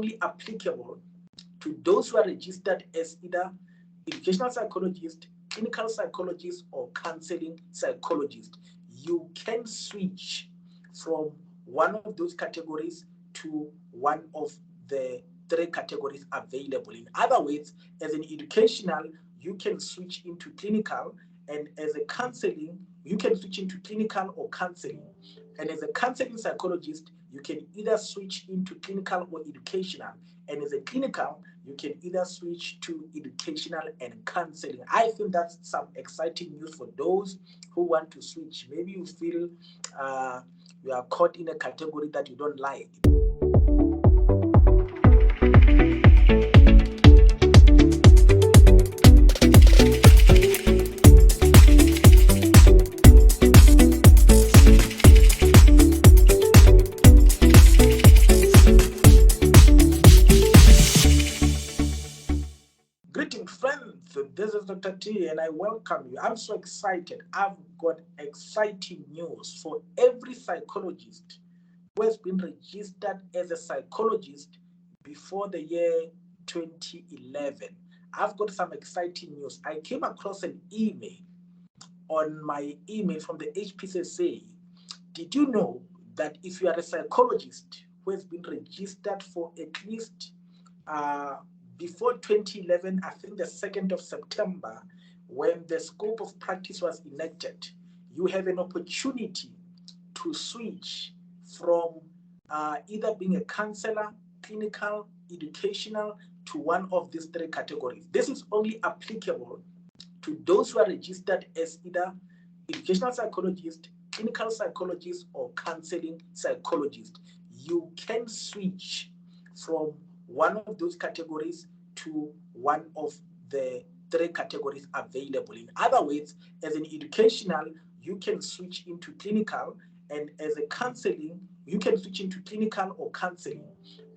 only applicable to those who are registered as either educational psychologist, clinical psychologist, or counseling psychologist. You can switch from one of those categories to one of the three categories available. In other words, as an educational, you can switch into clinical, and as a counseling, you can switch into clinical or counseling. And as a counseling psychologist, you can either switch into clinical or educational. And as a clinical, you can either switch to educational and counseling. I think that's some exciting news for those who want to switch. Maybe you feel you are caught in a category that you don't like. Friends, this is Dr. T and I welcome you. I'm so excited. I've got exciting news for every psychologist who has been registered as a psychologist before the year 2011. I've got some exciting news. I came across an email on my email from the HPCSA. Did you know that if you are a psychologist who has been registered for at least before 2011, I think the 2nd of September, when the scope of practice was enacted, you have an opportunity to switch from either being a counselor, clinical, educational, to one of these three categories. This is only applicable to those who are registered as either educational psychologist, clinical psychologist, or counseling psychologist. You can switch from one of those categories to one of the three categories available. In other words, as an educational, you can switch into clinical, and as a counseling, you can switch into clinical or counseling.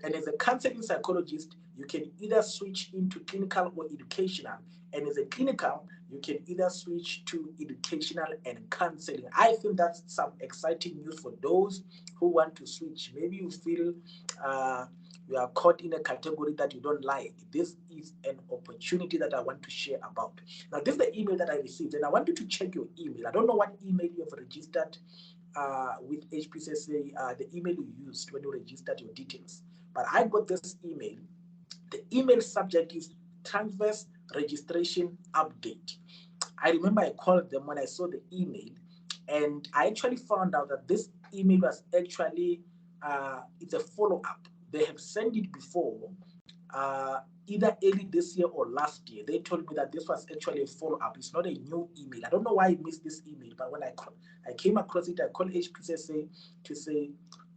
And as a counseling psychologist, you can either switch into clinical or educational. And as a clinical, you can either switch to educational and counseling. I think that's some exciting news for those who want to switch. Maybe you feel you are caught in a category that you don't like. This is an opportunity that I want to share about. Now, this is the email that I received, and I want you to check your email. I don't know what email you have registered with HPCSA, the email you used when you registered your details. But I got this email. The email subject is Transverse Registration Update. I remember I called them when I saw the email, and I actually found out that this email was actually it's a follow-up. They have sent it before, either early this year or last year. They told me that this was actually a follow-up. It's not a new email. I don't know why I missed this email, but when I came across it, I called HPCSA to say,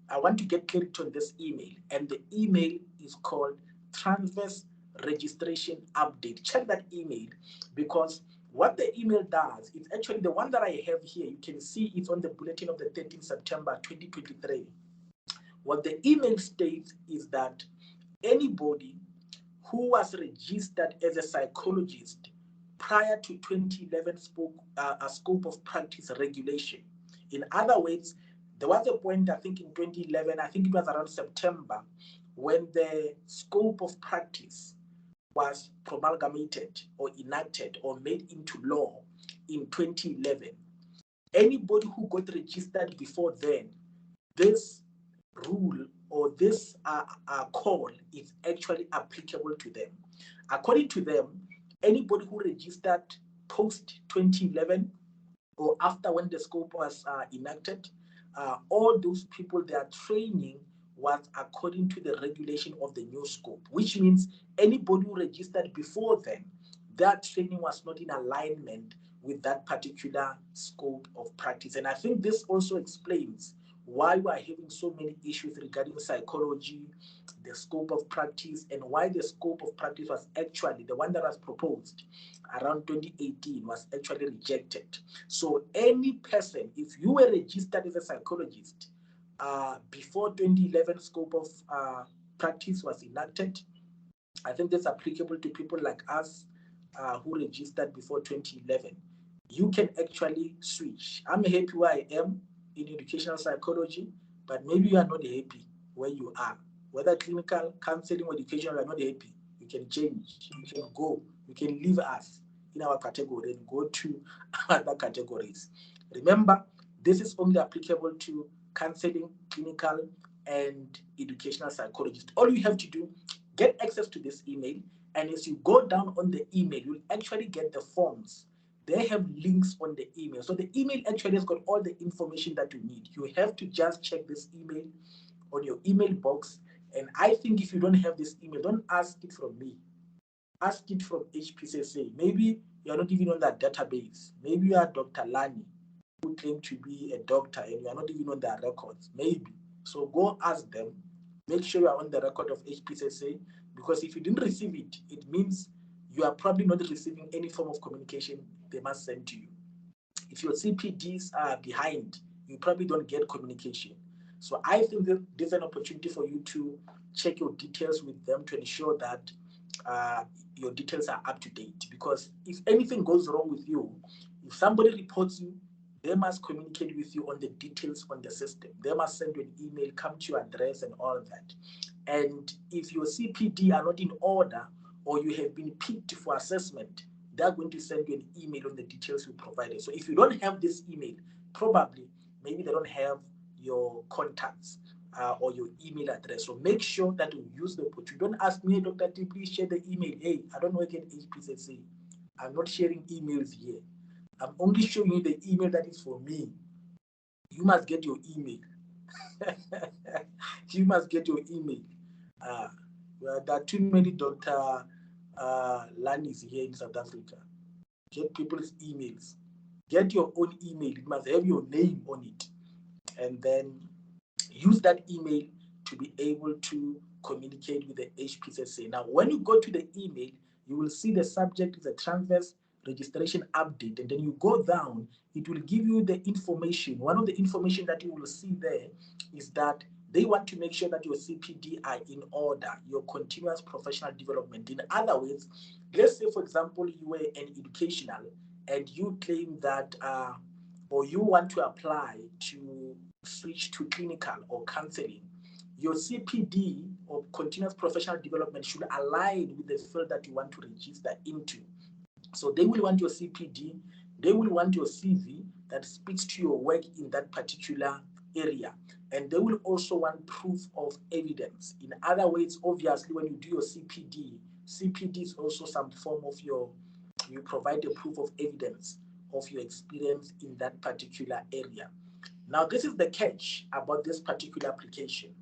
I want to get clarity on this email. And the email is called Transverse Registration Update. Check that email, because what the email does, it's actually the one that I have here. You can see it's on the bulletin of the 13th September 2023. What the email states is that anybody who was registered as a psychologist prior to 2011 scope of practice regulation. In other words, there was a point, I think in 2011, I think it was around September, when the scope of practice was promulgated or enacted or made into law in 2011. Anybody who got registered before then, this rule or this call is actually applicable to them. According to them, anybody who registered post 2011 or after when the scope was enacted, all those people, their training was according to the regulation of the new scope, which means anybody who registered before then, their training was not in alignment with that particular scope of practice. And I think this also explains why we are having so many issues regarding psychology, the scope of practice, and why the scope of practice was actually the one that was proposed around 2018 was actually rejected. So any person, if you were registered as a psychologist before 2011 scope of practice was enacted, I think that's applicable to people like us who registered before 2011. You can actually switch. I'm happy where I am in educational psychology, but maybe you are not happy where you are. whether clinical, counseling, or education, you are not happy, you can change, you can go, you can leave us in our category and go to other categories. Remember, this is only applicable to counseling, clinical, and educational psychologists. All you have to do, get access to this email, and as you go down on the email, you'll actually get the forms. They have links on the email. So the email actually has got all the information that you need. You have to just check this email on your email box. And I think if you don't have this email, don't ask it from me. Ask it from HPCSA. Maybe you're not even on that database. Maybe you are Dr. Lani, who claim to be a doctor, and you are not even on their records. Maybe. So go ask them. Make sure you are on the record of HPCSA, because if you didn't receive it, it means you are probably not receiving any form of communication they must send to you. If your CPDs are behind, you probably don't get communication. So I think that there's an opportunity for you to check your details with them to ensure that your details are up to date. Because if anything goes wrong with you, if somebody reports you, they must communicate with you on the details on the system. They must send you an email, come to your address and all of that. And if your CPD are not in order, or you have been picked for assessment, they're going to send you an email on the details you provided. So if you don't have this email, probably maybe they don't have your contacts or your email address. So make sure that you use the opportunity. Don't ask me, Dr. T, please share the email. Hey, I don't work at HPCSA. I'm not sharing emails here. I'm only showing you the email that is for me. You must get your email. You must get your email. Well, there are too many Dr. Lanis here in South Africa. Get people's emails. Get your own email. It must have your name on it. And then use that email to be able to communicate with the HPCSA. Now, when you go to the email, you will see the subject is a Transverse registration update. And then you go down, it will give you the information. One of the information that you will see there is that they want to make sure that your CPD are in order, your continuous professional development. In other words, let's say, for example, you were an educational and you claim that, or you want to apply to switch to clinical or counseling, your CPD or continuous professional development should align with the field that you want to register into. So they will want your CPD, they will want your CV that speaks to your work in that particular area. And they will also want proof of evidence. In other words, obviously, when you do your CPD is also some form of you provide a proof of evidence of your experience in that particular area. Now, this is the catch about this particular application.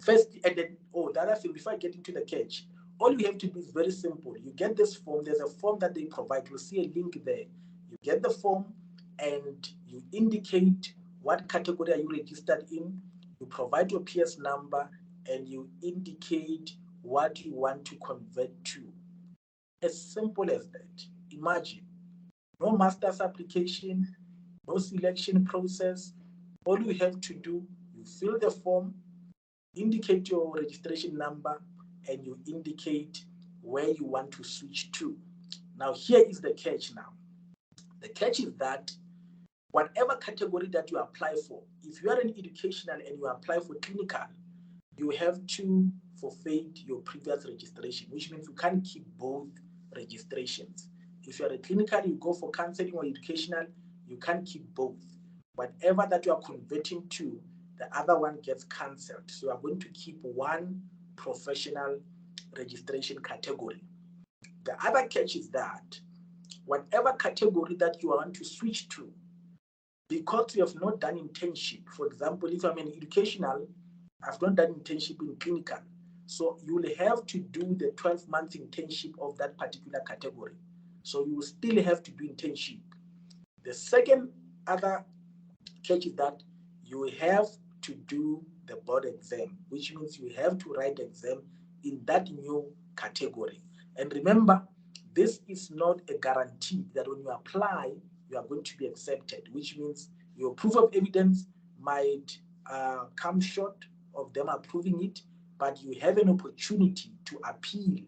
First, and then, the other thing, before I get into the catch, all you have to do is very simple. You get this form, there's a form that they provide. You'll see a link there. You get the form and you indicate what category are you registered in. You provide your PS number and you indicate what you want to convert to. As simple as that. Imagine, no master's application, no selection process. All you have to do, you fill the form, indicate your registration number, and you indicate where you want to switch to. Now, here is the catch now. The catch is that whatever category that you apply for, if you are an educational and you apply for clinical, you have to forfeit your previous registration, which means you can't keep both registrations. If you are a clinical, you go for counseling or educational, you can't keep both. Whatever that you are converting to, the other one gets cancelled. So you are going to keep one professional registration category. The other catch is that whatever category that you want to switch to, because you have not done internship, for example, if I'm an educational, I've not done internship in clinical. So you will have to do the 12-month internship of that particular category. So you will still have to do internship. The second other catch is that you have to do the board exam, which means you have to write the exam in that new category. And remember, this is not a guarantee that when you apply, you are going to be accepted, which means your proof of evidence might come short of them approving it, but you have an opportunity to appeal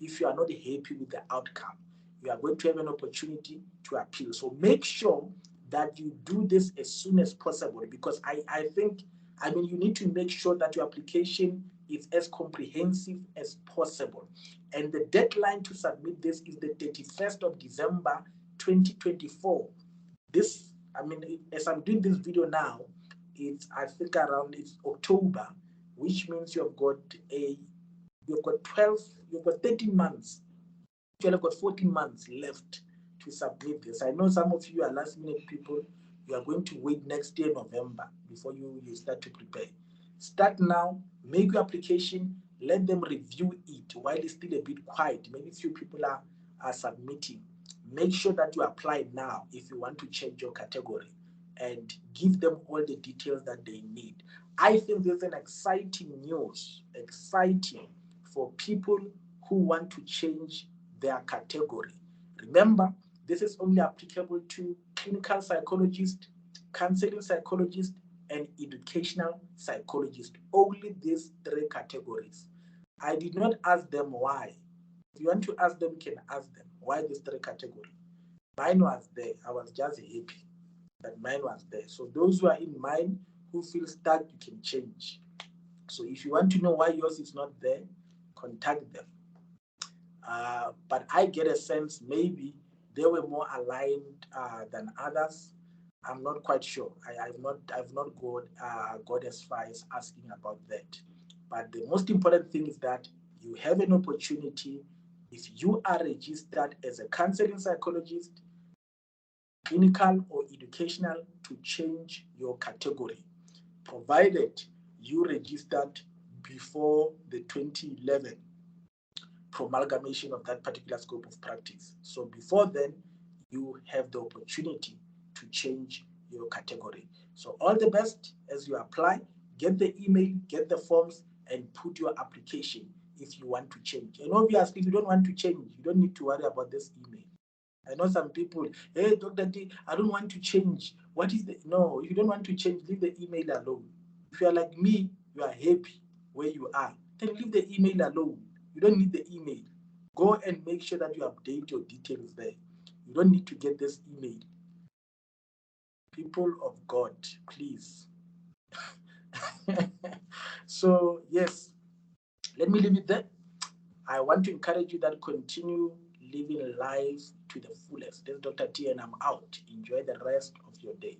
if you are not happy with the outcome. You are going to have an opportunity to appeal. So make sure that you do this as soon as possible, because I think I mean, you need to make sure that your application is as comprehensive as possible. And the deadline to submit this is the 31st of December 2024. This, I mean, as I'm doing this video now, it's, I think around, it's October, which means you've got 12, you've got 13 months. You've got 14 months left to submit this. I know some of you are last minute people. You are going to wait next year, November, before you start to prepare. Start now, make your application, let them review it while it's still a bit quiet. Maybe few people are submitting. Make sure that you apply now if you want to change your category, and give them all the details that they need. I think there's an exciting news, exciting for people who want to change their category. Remember, this is only applicable to clinical psychologists, counseling psychologists, and educational psychologists. Only these three categories. I did not ask them why. If you want to ask them, you can ask them why these three categories. Mine was there. I was just happy that mine was there. So those who are in mine, who feel stuck, you can change. So if you want to know why yours is not there, contact them. But I get a sense maybe they were more aligned than others. I'm not quite sure. I've not got as far as asking about that. But the most important thing is that you have an opportunity, if you are registered as a counseling psychologist, clinical or educational, to change your category, provided you registered before the 2011 promulgation of that particular scope of practice. So before then, you have the opportunity to change your category. So all the best as you apply. Get the email, get the forms, and put your application if you want to change. And obviously, if you don't want to change, you don't need to worry about this email. I know some people, hey, Dr. D, I don't want to change. What is the, no, if you don't want to change, leave the email alone. If you are like me, you are happy where you are, then leave the email alone. You don't need the email. Go and make sure that you update your details there. You don't need to get this email. People of God, please. So, yes, let me leave it there. I want to encourage you that continue living life to the fullest. This is Dr. T, and I'm out. Enjoy the rest of your day.